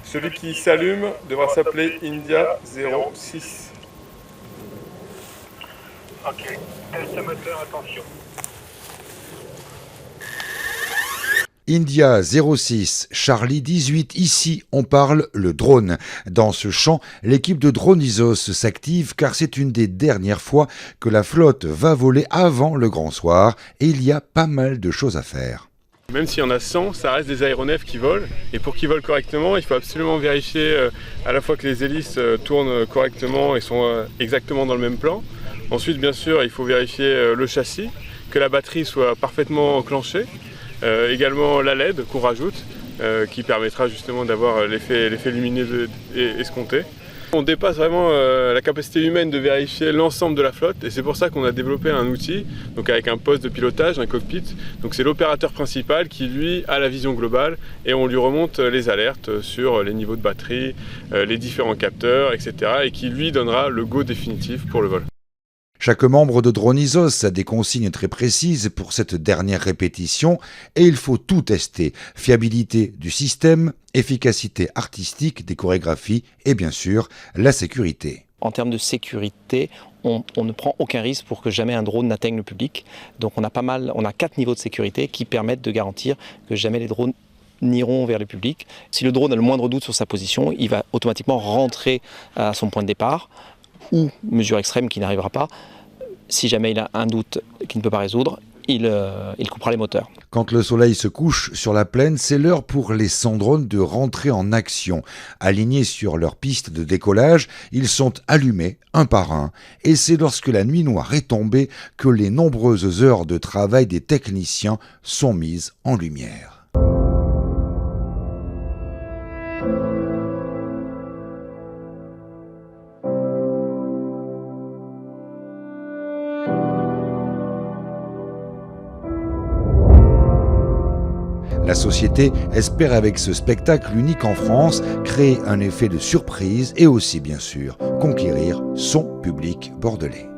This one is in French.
Celui qui s'allume devra s'appeler India 06. Ok, test moteur, attention. India 06, Charlie 18, ici on parle le drone. Dans ce champ, l'équipe de Dronisos s'active car c'est une des dernières fois que la flotte va voler avant le grand soir et il y a pas mal de choses à faire. Même s'il y en a 100, ça reste des aéronefs qui volent. Et pour qu'ils volent correctement, il faut absolument vérifier à la fois que les hélices tournent correctement et sont exactement dans le même plan. Ensuite, bien sûr, il faut vérifier le châssis, que la batterie soit parfaitement enclenchée. Également la LED qu'on rajoute, qui permettra justement d'avoir l'effet lumineux escompté. On dépasse vraiment la capacité humaine de vérifier l'ensemble de la flotte et c'est pour ça qu'on a développé un outil donc avec un poste de pilotage, un cockpit. Donc c'est l'opérateur principal qui lui a la vision globale et on lui remonte les alertes sur les niveaux de batterie, les différents capteurs, etc. et qui lui donnera le go définitif pour le vol. Chaque membre de Dronisos a des consignes très précises pour cette dernière répétition et il faut tout tester. Fiabilité du système, efficacité artistique des chorégraphies et bien sûr la sécurité. En termes de sécurité, on ne prend aucun risque pour que jamais un drone n'atteigne le public. Donc on a 4 niveaux de sécurité qui permettent de garantir que jamais les drones n'iront vers le public. Si le drone a le moindre doute sur sa position, il va automatiquement rentrer à son point de départ ou mesure extrême qui n'arrivera pas. Si jamais il a un doute qu'il ne peut pas résoudre, il coupera les moteurs. Quand le soleil se couche sur la plaine, c'est l'heure pour les 100 drones de rentrer en action. Alignés sur leur piste de décollage, ils sont allumés un par un. Et c'est lorsque la nuit noire est tombée que les nombreuses heures de travail des techniciens sont mises en lumière. La société espère avec ce spectacle unique en France créer un effet de surprise et aussi bien sûr conquérir son public bordelais.